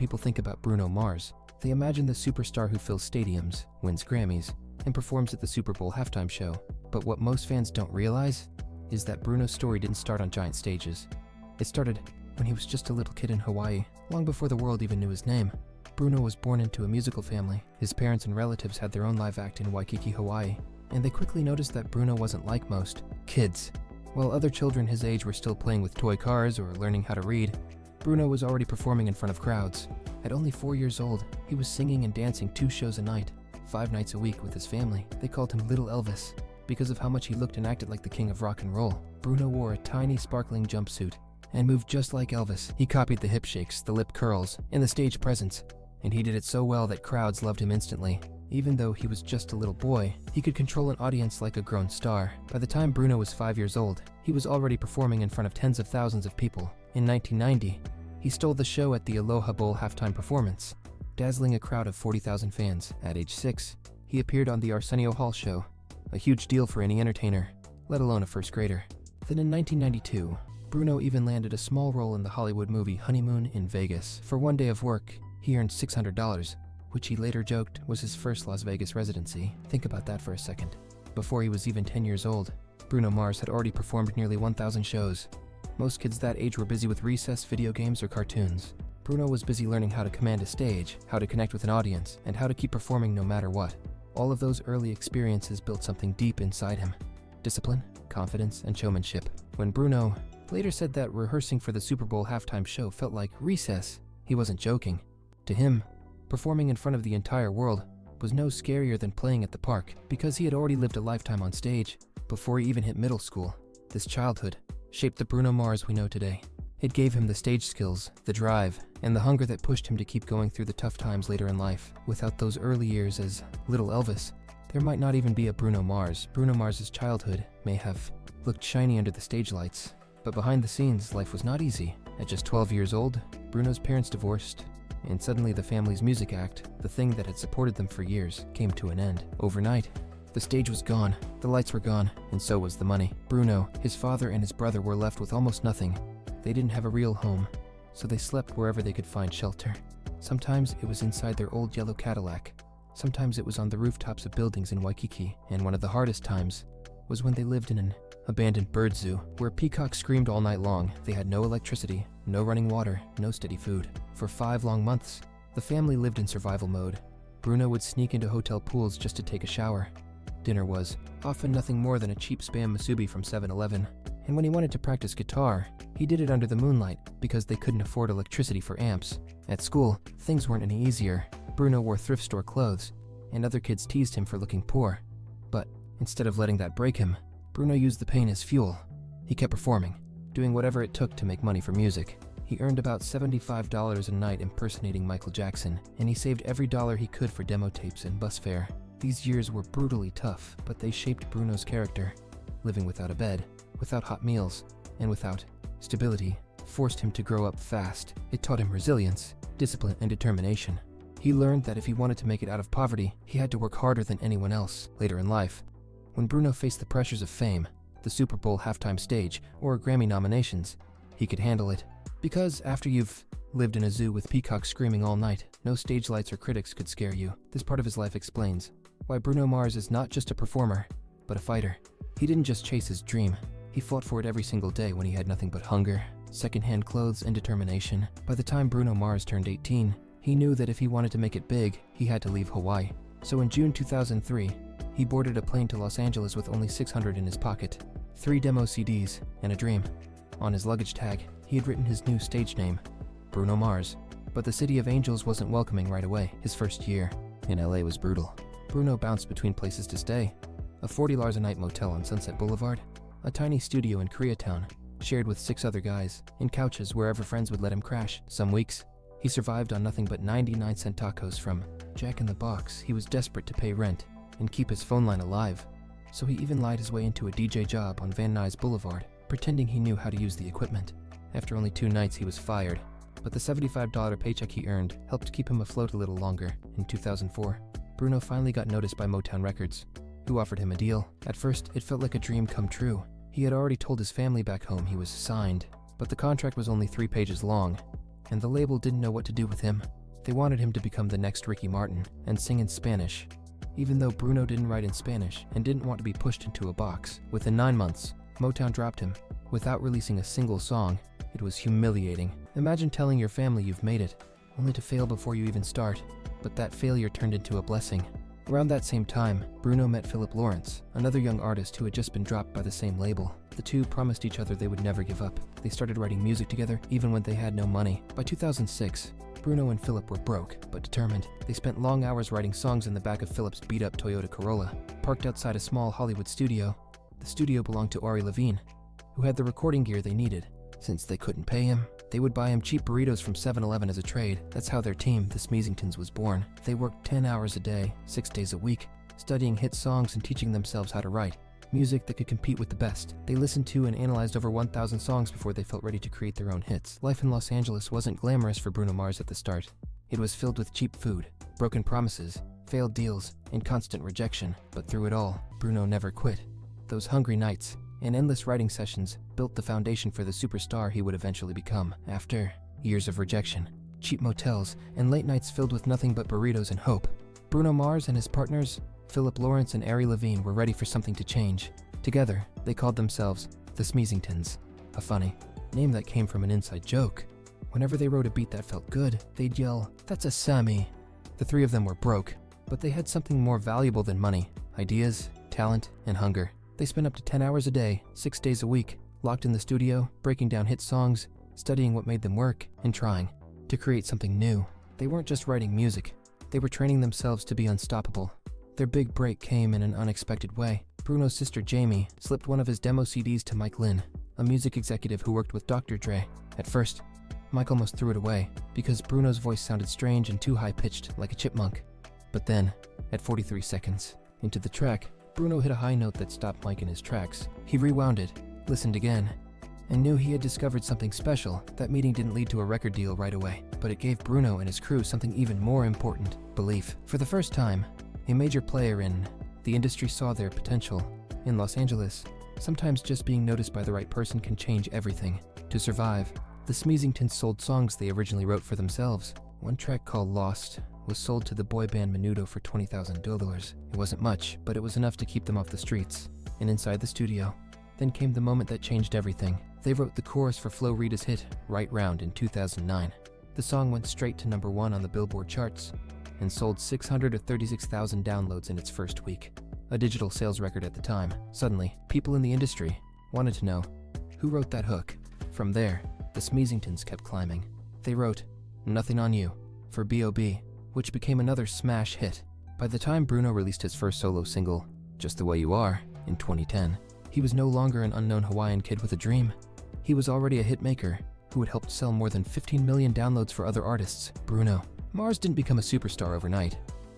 people think about Bruno Mars, they imagine the superstar who fills stadiums, wins Grammys, and performs at the Super Bowl halftime show. But what most fans don't realize is that Bruno's story didn't start on giant stages. It started when he was just a little kid in Hawaii, long before the world even knew his name. Bruno was born into a musical family. His parents and relatives had their own live act in Waikiki, Hawaii, and they quickly noticed that Bruno wasn't like most kids. While other children his age were still playing with toy cars or learning how to read, Bruno was already performing in front of crowds. At only 4 years old, he was singing and dancing 2 shows a night, 5 nights a week with his family. They called him Little Elvis because of how much he looked and acted like the king of rock and roll. Bruno wore a tiny sparkling jumpsuit and moved just like Elvis. He copied the hip shakes, the lip curls, and the stage presence, and he did it so well that crowds loved him instantly. Even though he was just a little boy, he could control an audience like a grown star. By the time Bruno was 5 years old, he was already performing in front of tens of thousands of people. In 1990, he stole the show at the Aloha Bowl halftime performance, dazzling a crowd of 40,000 fans. At age 6, he appeared on the Arsenio Hall show, a huge deal for any entertainer, let alone a first grader. Then in 1992, Bruno even landed a small role in the Hollywood movie Honeymoon in Vegas. For one day of work, he earned $600, which he later joked was his first Las Vegas residency. Think about that for a second. Before he was even 10 years old, Bruno Mars had already performed nearly 1,000 shows. Most kids that age were busy with recess, video games, or cartoons. Bruno was busy learning how to command a stage, how to connect with an audience, and how to keep performing no matter what. All of those early experiences built something deep inside him: discipline, confidence, and showmanship. When Bruno later said that rehearsing for the Super Bowl halftime show felt like recess, he wasn't joking. To him, performing in front of the entire world was no scarier than playing at the park, because he had already lived a lifetime on stage before he even hit middle school. This childhood shaped the Bruno Mars we know today. It gave him the stage skills, the drive, and the hunger that pushed him to keep going through the tough times later in life. Without those early years as Little Elvis, there might not even be a Bruno Mars. Bruno Mars's childhood may have looked shiny under the stage lights, but behind the scenes, life was not easy. At just 12 years old, Bruno's parents divorced, and suddenly the family's music act, the thing that had supported them for years, came to an end. Overnight, the stage was gone, the lights were gone, and so was the money. Bruno, his father, and his brother were left with almost nothing. They didn't have a real home, so they slept wherever they could find shelter. Sometimes it was inside their old yellow Cadillac. Sometimes it was on the rooftops of buildings in Waikiki. And one of the hardest times was when they lived in an abandoned bird zoo, where peacocks screamed all night long. They had no electricity, no running water, no steady food. For 5 long months, the family lived in survival mode. Bruno would sneak into hotel pools just to take a shower. Dinner was often nothing more than a cheap Spam musubi from 7-Eleven. And when he wanted to practice guitar, he did it under the moonlight because they couldn't afford electricity for amps. At school, things weren't any easier. Bruno wore thrift store clothes, and other kids teased him for looking poor. But instead of letting that break him, Bruno used the pain as fuel. He kept performing, doing whatever it took to make money for music. He earned about $75 a night impersonating Michael Jackson, and he saved every dollar he could for demo tapes and bus fare. These years were brutally tough, but they shaped Bruno's character. Living without a bed, without hot meals, and without stability forced him to grow up fast. It taught him resilience, discipline, and determination. He learned that if he wanted to make it out of poverty, he had to work harder than anyone else. Later in life, when Bruno faced the pressures of fame, the Super Bowl halftime stage, or Grammy nominations, he could handle it. Because after you've lived in a zoo with peacocks screaming all night, no stage lights or critics could scare you. This part of his life explains why Bruno Mars is not just a performer, but a fighter. He didn't just chase his dream. He fought for it every single day when he had nothing but hunger, secondhand clothes, and determination. By the time Bruno Mars turned 18, he knew that if he wanted to make it big, he had to leave Hawaii. So in June 2003, he boarded a plane to Los Angeles with only $600 in his pocket, 3 demo CDs, and a dream. On his luggage tag, he had written his new stage name, Bruno Mars. But the City of Angels wasn't welcoming right away. His first year in LA was brutal. Bruno bounced between places to stay: a $40 a night motel on Sunset Boulevard, a tiny studio in Koreatown, shared with 6 other guys, and couches wherever friends would let him crash. Some weeks, he survived on nothing but 99-cent tacos from Jack in the Box. He was desperate to pay rent and keep his phone line alive, so he even lied his way into a DJ job on Van Nuys Boulevard, pretending he knew how to use the equipment. After only 2 nights, he was fired, but the $75 paycheck he earned helped keep him afloat a little longer. In 2004, Bruno finally got noticed by Motown Records, who offered him a deal. At first, it felt like a dream come true. He had already told his family back home he was signed, but the contract was only 3 pages long, and the label didn't know what to do with him. They wanted him to become the next Ricky Martin and sing in Spanish. Even though Bruno didn't write in Spanish and didn't want to be pushed into a box, within 9 months, Motown dropped him. Without releasing a single song, it was humiliating. Imagine telling your family you've made it, only to fail before you even start. But that failure turned into a blessing. Around that same time, Bruno met Philip Lawrence, another young artist who had just been dropped by the same label. The two promised each other they would never give up. They started writing music together even when they had no money. By 2006, Bruno and Philip were broke, but determined. They spent long hours writing songs in the back of Philip's beat-up Toyota Corolla, parked outside a small Hollywood studio. The studio belonged to Ari Levine, who had the recording gear they needed. Since they couldn't pay him, they would buy him cheap burritos from 7-Eleven as a trade. That's how their team, the Smeezingtons, was born. They worked 10 hours a day, 6 days a week, studying hit songs and teaching themselves how to write music that could compete with the best. They listened to and analyzed over 1,000 songs before they felt ready to create their own hits. Life in Los Angeles wasn't glamorous for Bruno Mars at the start. It was filled with cheap food, broken promises, failed deals, and constant rejection. But through it all, Bruno never quit. Those hungry nights and endless writing sessions built the foundation for the superstar he would eventually become. After years of rejection, cheap motels, and late nights filled with nothing but burritos and hope, Bruno Mars and his partners, Philip Lawrence and Ari Levine, were ready for something to change. Together, they called themselves the Smeezingtons, a funny name that came from an inside joke. Whenever they wrote a beat that felt good, they'd yell, "That's a Sammy." The three of them were broke, but they had something more valuable than money: ideas, talent, and hunger. They spent up to 10 hours a day, 6 days a week, locked in the studio, breaking down hit songs, studying what made them work, and trying to create something new. They weren't just writing music, they were training themselves to be unstoppable. Their big break came in an unexpected way. Bruno's sister Jamie slipped one of his demo CDs to Mike Lynn, a music executive who worked with Dr. Dre. At first, Mike almost threw it away because Bruno's voice sounded strange and too high-pitched, like a chipmunk. But then, at 43 seconds into the track, Bruno hit a high note that stopped Mike in his tracks. He rewound it, listened again, and knew he had discovered something special. That meeting didn't lead to a record deal right away, but it gave Bruno and his crew something even more important: belief. For the first time, a major player in the industry saw their potential. In Los Angeles, sometimes just being noticed by the right person can change everything. To survive, the Smeezingtons sold songs they originally wrote for themselves. One track called Lost was sold to the boy band Menudo for $20,000. It wasn't much, but it was enough to keep them off the streets and inside the studio. Then came the moment that changed everything. They wrote the chorus for Flo Rida's hit, Right Round, in 2009. The song went straight to #1 on the Billboard charts and sold 636,000 downloads in its first week, a digital sales record at the time. Suddenly, people in the industry wanted to know, who wrote that hook? From there, the Smeezingtons kept climbing. They wrote Nothing on You for B.O.B., which became another smash hit. By the time Bruno released his first solo single, Just the Way You Are, in 2010, he was no longer an unknown Hawaiian kid with a dream. He was already a hitmaker who had helped sell more than 15 million downloads for other artists. Bruno Mars didn't become a superstar overnight.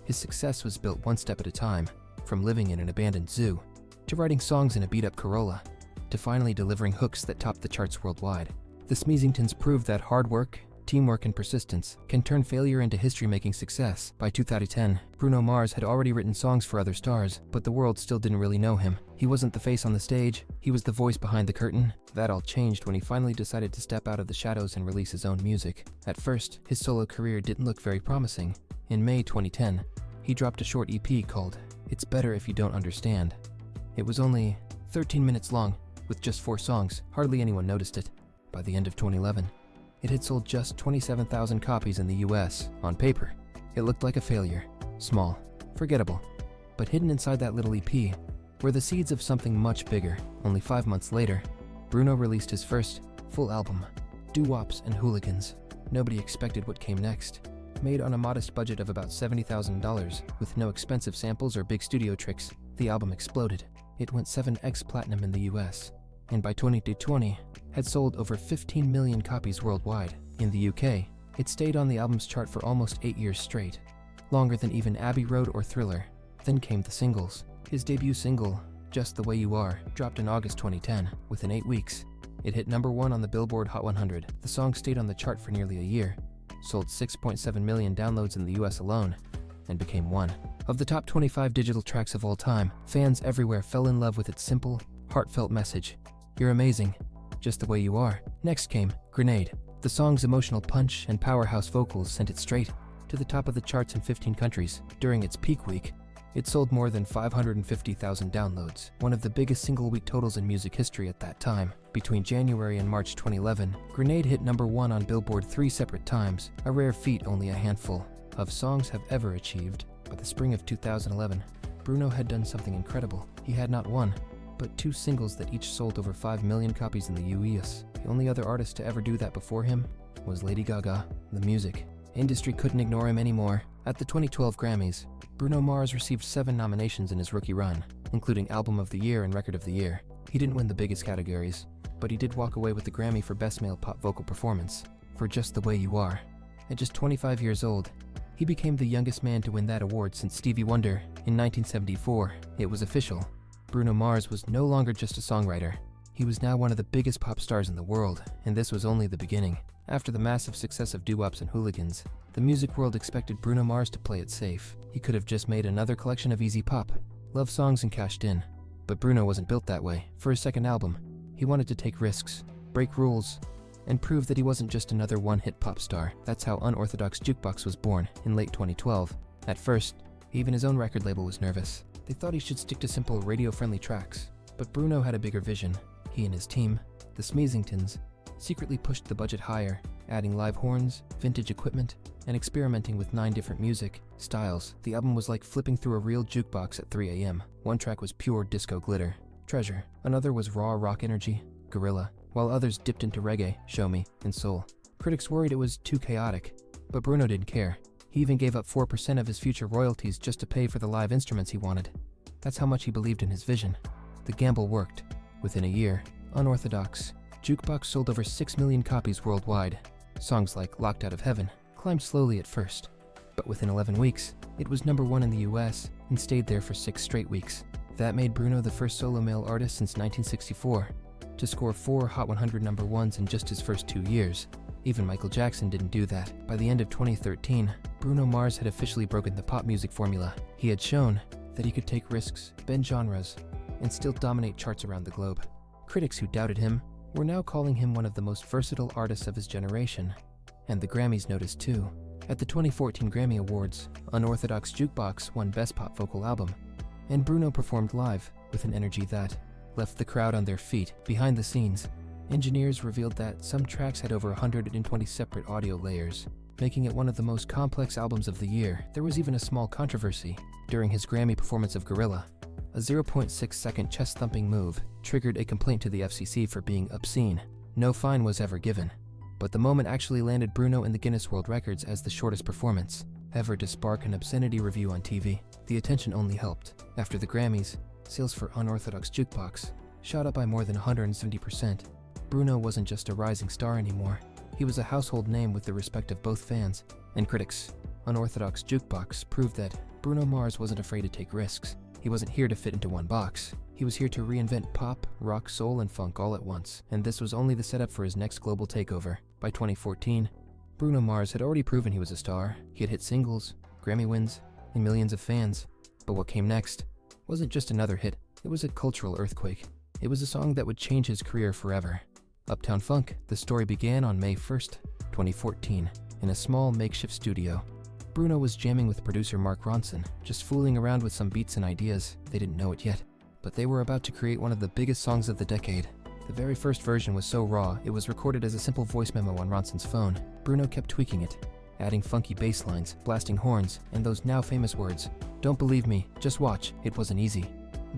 His success was built one step at a time, from living in an abandoned zoo, to writing songs in a beat-up Corolla, to finally delivering hooks that topped the charts worldwide. The Smeezingtons proved that hard work, teamwork, and persistence can turn failure into history-making success. By 2010, Bruno Mars had already written songs for other stars, but the world still didn't really know him. He wasn't the face on the stage, he was the voice behind the curtain. That all changed when he finally decided to step out of the shadows and release his own music. At first, his solo career didn't look very promising. In May 2010, he dropped a short EP called It's Better If You Don't Understand. It was only 13 minutes long, with just 4 songs. Hardly anyone noticed it. By the end of 2011, it had sold just 27,000 copies in the US. On paper, it looked like a failure. Small, forgettable. But hidden inside that little EP were the seeds of something much bigger. Only 5 months later, Bruno released his first full album, Doo-Wops and Hooligans. Nobody expected what came next. Made on a modest budget of about $70,000, with no expensive samples or big studio tricks, the album exploded. It went 7x platinum in the US, and by 2020, had sold over 15 million copies worldwide. In the UK, it stayed on the album's chart for almost 8 years straight, longer than even Abbey Road or Thriller. Then came the singles. His debut single, Just the Way You Are, dropped in August 2010. Within 8 weeks, it hit #1 on the Billboard Hot 100. The song stayed on the chart for nearly a year, sold 6.7 million downloads in the US alone, and became one of the top 25 digital tracks of all time. Fans everywhere fell in love with its simple, heartfelt message. You're amazing, just the way you are. Next came Grenade, The song's emotional punch and powerhouse vocals sent it straight to the top of the charts in 15 countries. During its peak week, it sold more than 550,000 downloads, one of the biggest single-week totals in music history at that time. Between January and March 2011, Grenade hit #1 on Billboard 3 separate times, a rare feat only a handful of songs have ever achieved. By the spring of 2011, Bruno had done something incredible. He had not one, but 2 singles that each sold over 5 million copies in the US. The only other artist to ever do that before him was Lady Gaga. The music industry couldn't ignore him anymore. At the 2012 Grammys, Bruno Mars received 7 nominations in his rookie run, including Album of the Year and Record of the Year. He didn't win the biggest categories, but he did walk away with the Grammy for Best Male Pop Vocal Performance for Just the Way You Are. At just 25 years old, he became the youngest man to win that award since Stevie Wonder in 1974. It was official. Bruno Mars was no longer just a songwriter. He was now one of the biggest pop stars in the world, and this was only the beginning. After the massive success of Doo-Wops and Hooligans, the music world expected Bruno Mars to play it safe. He could have just made another collection of easy pop, love songs and cashed in. But Bruno wasn't built that way. For his second album, he wanted to take risks, break rules, and prove that he wasn't just another one-hit pop star. That's how Unorthodox Jukebox was born in late 2012. At first, even his own record label was nervous. They thought he should stick to simple radio-friendly tracks. But Bruno had a bigger vision. He and his team, the Smeezingtons, secretly pushed the budget higher, adding live horns, vintage equipment, and experimenting with 9 different music styles. The album was like flipping through a real jukebox at 3 a.m. One track was pure disco glitter, Treasure. Another was raw rock energy, Gorilla, while others dipped into reggae, Show Me, and soul. Critics worried it was too chaotic, but Bruno didn't care. He even gave up 4% of his future royalties just to pay for the live instruments he wanted. That's how much he believed in his vision. The gamble worked. Within a year, Unorthodox Jukebox sold over 6 million copies worldwide. Songs like Locked Out of Heaven climbed slowly at first, but within 11 weeks, it was #1 in the US and stayed there for 6 straight weeks. That made Bruno the first solo male artist since 1964 to score 4 Hot 100 #1s in just his first 2 years. Even Michael Jackson didn't do that. By the end of 2013, Bruno Mars had officially broken the pop music formula. He had shown that he could take risks, bend genres, and still dominate charts around the globe. Critics who doubted him were now calling him one of the most versatile artists of his generation. And the Grammys noticed too. At the 2014 Grammy Awards, Unorthodox Jukebox won Best Pop Vocal Album, and Bruno performed live with an energy that left the crowd on their feet. Behind the scenes, engineers revealed that some tracks had over 120 separate audio layers, making it one of the most complex albums of the year. There was even a small controversy. During his Grammy performance of Gorilla, a 0.6-second chest-thumping move triggered a complaint to the FCC for being obscene. No fine was ever given, but the moment actually landed Bruno in the Guinness World Records as the shortest performance ever to spark an obscenity review on TV. The attention only helped. After the Grammys, sales for Unorthodox Jukebox shot up by more than 170%. Bruno wasn't just a rising star anymore. He was a household name with the respect of both fans and critics. Unorthodox Jukebox proved that Bruno Mars wasn't afraid to take risks. He wasn't here to fit into one box. He was here to reinvent pop, rock, soul, and funk all at once. And this was only the setup for his next global takeover. By 2014, Bruno Mars had already proven he was a star. He had hit singles, Grammy wins, and millions of fans. But what came next wasn't just another hit. It was a cultural earthquake. It was a song that would change his career forever. Uptown Funk. The story began on May 1st, 2014, in a small makeshift studio. Bruno was jamming with producer Mark Ronson, just fooling around with some beats and ideas. They didn't know it yet, but they were about to create one of the biggest songs of the decade. The very first version was so raw, it was recorded as a simple voice memo on Ronson's phone. Bruno kept tweaking it, adding funky bass lines, blasting horns, and those now famous words, "Don't believe me, just watch, it wasn't easy."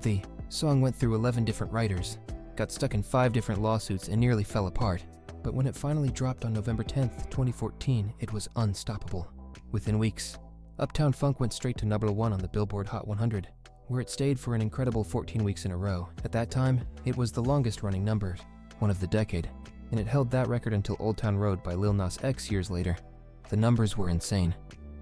The song went through 11 different writers, got stuck in 5 different lawsuits, and nearly fell apart. But when it finally dropped on November 10th, 2014, it was unstoppable. Within weeks, Uptown Funk went straight to #1 on the Billboard Hot 100, where it stayed for an incredible 14 weeks in a row. At that time, it was the longest-running number, one of the decade, and it held that record until Old Town Road by Lil Nas X years later. The numbers were insane.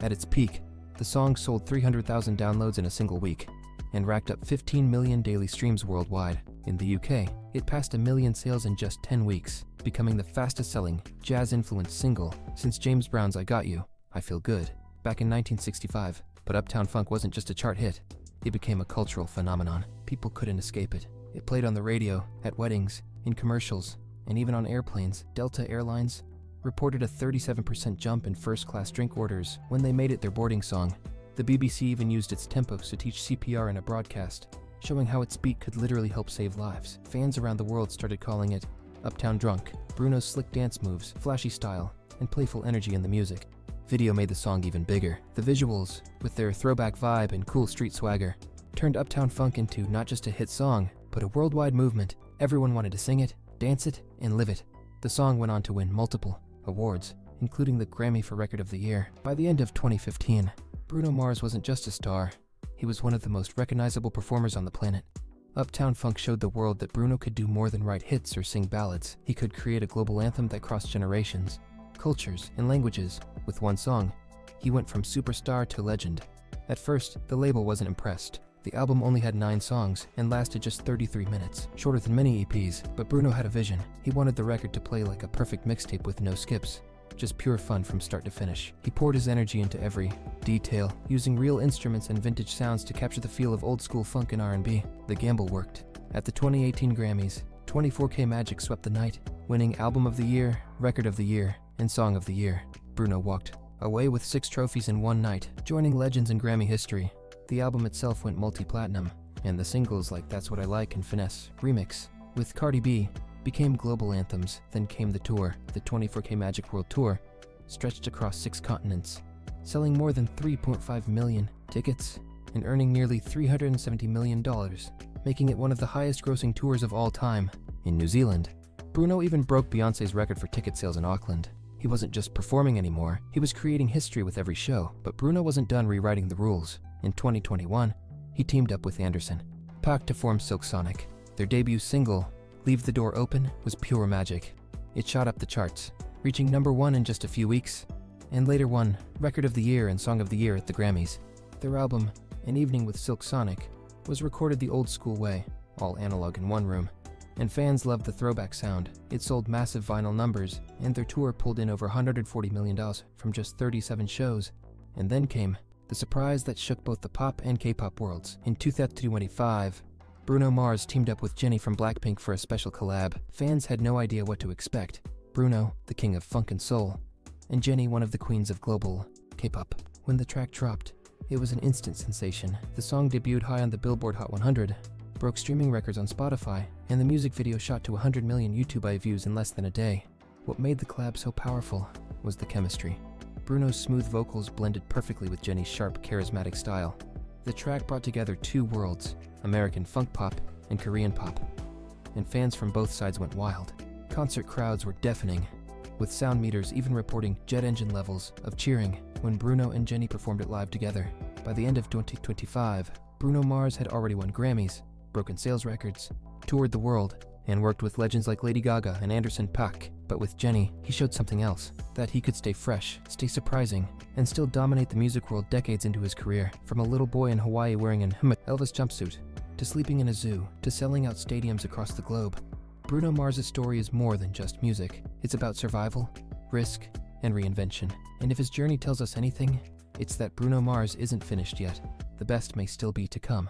At its peak, the song sold 300,000 downloads in a single week, and racked up 15 million daily streams worldwide. In the UK, it passed 1 million sales in just 10 weeks, becoming the fastest-selling, jazz-influenced single since James Brown's I Got You, I Feel Good, back in 1965. But Uptown Funk wasn't just a chart hit. It became a cultural phenomenon. People couldn't escape it. It played on the radio, at weddings, in commercials, and even on airplanes. Delta Airlines reported a 37% jump in first-class drink orders when they made it their boarding song. The BBC even used its tempos to teach CPR in a broadcast, showing how its beat could literally help save lives. Fans around the world started calling it Uptown Drunk. Bruno's slick dance moves, flashy style, and playful energy in the music. Video made the song even bigger. The visuals, with their throwback vibe and cool street swagger, turned Uptown Funk into not just a hit song, but a worldwide movement. Everyone wanted to sing it, dance it, and live it. The song went on to win multiple awards, including the Grammy for Record of the Year. By the end of 2015, Bruno Mars wasn't just a star, he was one of the most recognizable performers on the planet. Uptown Funk showed the world that Bruno could do more than write hits or sing ballads. He could create a global anthem that crossed generations, cultures, and languages. With one song, he went from superstar to legend. At first, the label wasn't impressed. The album only had 9 songs and lasted just 33 minutes, shorter than many EPs, but Bruno had a vision. He wanted the record to play like a perfect mixtape with no skips, just pure fun from start to finish. He poured his energy into every detail, using real instruments and vintage sounds to capture the feel of old-school funk and R&B. The gamble worked. At the 2018 Grammys, 24K Magic swept the night, winning Album of the Year, Record of the Year, and Song of the Year. Bruno walked away with 6 trophies in one night, joining legends in Grammy history. The album itself went multi-platinum, and the singles like That's What I Like and Finesse Remix with Cardi B became global anthems. Then came the tour. The 24K Magic World Tour stretched across 6 continents, selling more than 3.5 million tickets and earning nearly $370 million, making it one of the highest-grossing tours of all time. In New Zealand, Bruno even broke Beyoncé's record for ticket sales in Auckland. He wasn't just performing anymore, he was creating history with every show. But Bruno wasn't done rewriting the rules. In 2021, he teamed up with Anderson .Paak to form Silk Sonic. Their debut single, Leave the Door Open, was pure magic. It shot up the charts, reaching #1 in just a few weeks, and later won Record of the Year and Song of the Year at the Grammys. Their album, An Evening with Silk Sonic, was recorded the old-school way, all analog in one room, and fans loved the throwback sound. It sold massive vinyl numbers, and their tour pulled in over $140 million from just 37 shows. And then came the surprise that shook both the pop and K-pop worlds. In 2025, Bruno Mars teamed up with Jennie from Blackpink for a special collab. Fans had no idea what to expect. Bruno, the king of funk and soul, and Jennie, one of the queens of global K-pop. When the track dropped, it was an instant sensation. The song debuted high on the Billboard Hot 100, broke streaming records on Spotify, and the music video shot to 100 million YouTube views in less than a day. What made the collab so powerful was the chemistry. Bruno's smooth vocals blended perfectly with Jennie's sharp, charismatic style. The track brought together 2 worlds, American funk pop and Korean pop, and fans from both sides went wild. Concert crowds were deafening, with sound meters even reporting jet engine levels of cheering when Bruno and Jennie performed it live together. By the end of 2025, Bruno Mars had already won Grammys, broken sales records, toured the world, and worked with legends like Lady Gaga and Anderson .Paak. But with Jennie, he showed something else, that he could stay fresh, stay surprising, and still dominate the music world decades into his career. From a little boy in Hawaii wearing an Elvis jumpsuit, to sleeping in a zoo, to selling out stadiums across the globe, Bruno Mars' story is more than just music. It's about survival, risk, and reinvention. And if his journey tells us anything, it's that Bruno Mars isn't finished yet. The best may still be to come.